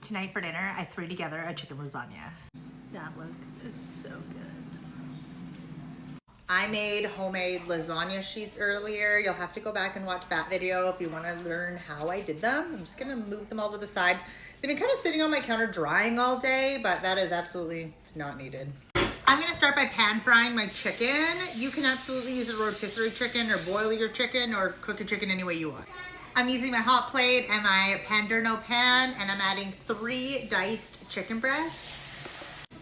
Tonight for dinner, I threw together a chicken lasagna. That looks so good. I made homemade lasagna sheets earlier. You'll have to go back and watch that video if you want to learn how I did them. I'm just gonna move them all to the side. They've been kind of sitting on my counter drying all day, but that is absolutely not needed. I'm gonna start by pan frying my chicken. You can absolutely use a rotisserie chicken or boil your chicken or cook your chicken any way you want. I'm using my hot plate and my Panderno pan, and I'm adding 3 diced chicken breasts.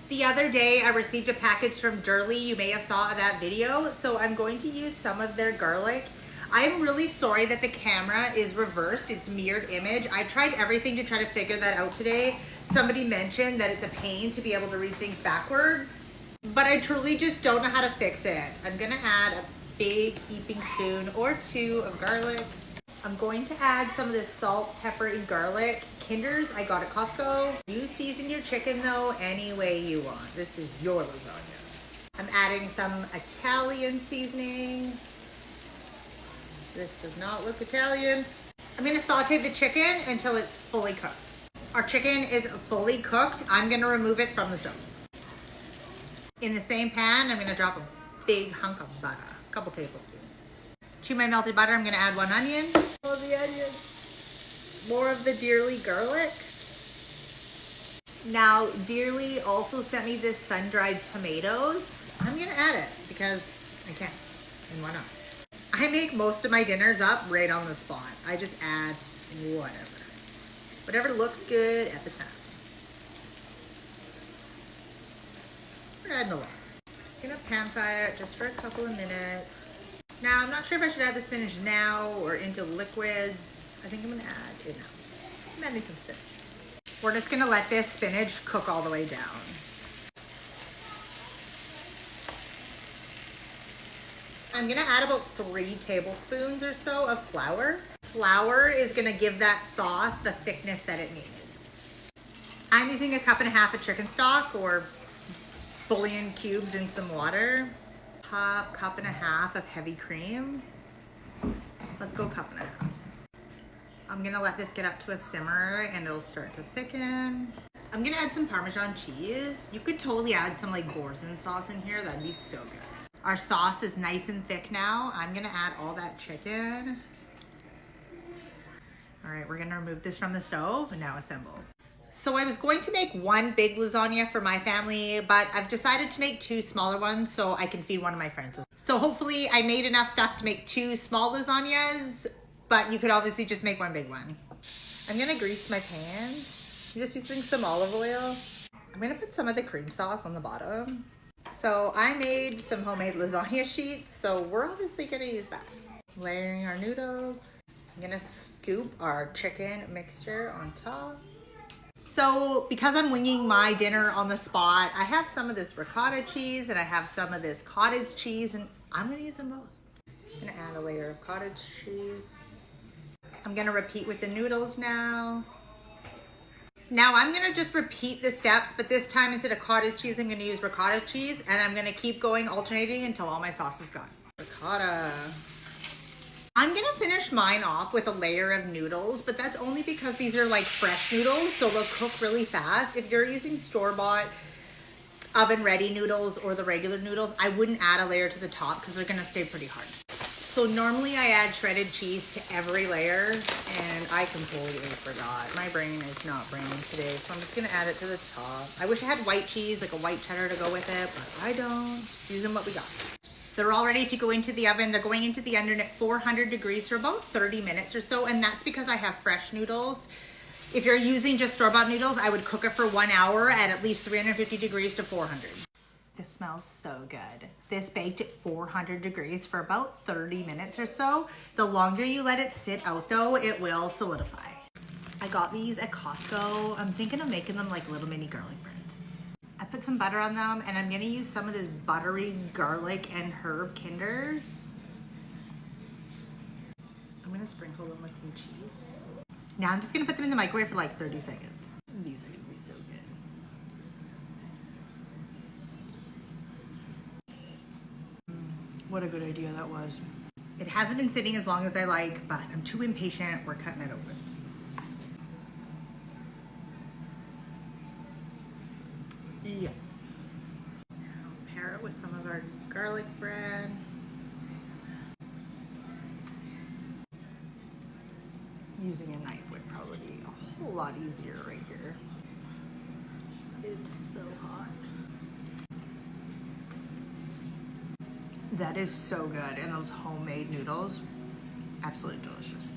The other day I received a package from Durley. You may have saw that video. So I'm going to use some of their garlic. I'm really sorry that the camera is reversed. It's mirrored image. I tried everything to try to figure that out today. Somebody mentioned that it's a pain to be able to read things backwards, but I truly just don't know how to fix it. I'm gonna add a big heaping spoon or 2 of garlic. I'm going to add some of this salt, pepper, and garlic. Kinders I got at Costco. You season your chicken though any way you want. This is your lasagna. I'm adding some Italian seasoning. This does not look Italian. I'm gonna saute the chicken until it's fully cooked. Our chicken is fully cooked. I'm gonna remove it from the stove. In the same pan, I'm gonna drop a big hunk of butter, a couple tablespoons. To my melted butter, I'm gonna add 1 onion. All the onions. More of the Dearly garlic. Now, Dearly also sent me this sun-dried tomatoes. I'm gonna add it because I can, and why not? I make most of my dinners up right on the spot. I just add whatever looks good at the time. We're adding a lot. I'm gonna pan fry it just for a couple of minutes. Now, I'm not sure if I should add the spinach now or into liquids. I think I'm gonna add it now. I'm adding some spinach. We're just gonna let this spinach cook all the way down. I'm gonna add about 3 tablespoons or so of flour. Flour is gonna give that sauce the thickness that it needs. I'm using 1.5 cups of chicken stock or bouillon cubes in some water. 1.5 cups of heavy cream. Let's go 1.5 cups. I'm gonna let this get up to a simmer and it'll start to thicken. I'm gonna add some Parmesan cheese. You could totally add some like Boursin sauce in here. That'd be so good. Our sauce is nice and thick now. I'm gonna add all that chicken. All right, we're gonna remove this from the stove and now assemble. So I was going to make 1 big lasagna for my family, but I've decided to make 2 smaller ones so I can feed one of my friends. So hopefully I made enough stuff to make 2 small lasagnas, but you could obviously just make 1 big one. I'm gonna grease my pan. I'm just using some olive oil. I'm gonna put some of the cream sauce on the bottom. So I made some homemade lasagna sheets, so we're obviously gonna use that. Layering our noodles. I'm gonna scoop our chicken mixture on top. So because I'm winging my dinner on the spot, I have some of this ricotta cheese and I have some of this cottage cheese, and I'm gonna use them both. I'm gonna add a layer of cottage cheese. I'm gonna repeat with the noodles now. Now I'm gonna just repeat the steps, but this time instead of cottage cheese, I'm gonna use ricotta cheese, and I'm gonna keep going alternating until all my sauce is gone. Ricotta. I'm gonna finish mine off with a layer of noodles, but that's only because these are like fresh noodles, so they'll cook really fast. If you're using store-bought oven-ready noodles or the regular noodles, I wouldn't add a layer to the top because they're gonna stay pretty hard. So normally I add shredded cheese to every layer, and I completely forgot. My brain is not braining today, so I'm just gonna add it to the top. I wish I had white cheese, like a white cheddar to go with it, but I don't. Just using what we got. They're all ready to go into the oven. They're going into the oven at 400 degrees for about 30 minutes or so, and that's because I have fresh noodles. If you're using just store-bought noodles, I would cook it for 1 hour at least 350 degrees to 400. This smells so good. This baked at 400 degrees for about 30 minutes or so. The longer you let it sit out though, it will solidify. I got these at Costco. I'm thinking of making them like little mini garlic breads. I put some butter on them, and I'm gonna use some of this buttery garlic and herb Kinders. I'm gonna sprinkle them with some cheese. Now I'm just gonna put them in the microwave for like 30 seconds. These are gonna be so good. What a good idea that was. It hasn't been sitting as long as I like, but I'm too impatient. We're cutting it open. Yeah. Now pair it with some of our garlic bread. Using a knife would probably be a whole lot easier right here. It's so hot. That is so good. And those homemade noodles, absolutely delicious.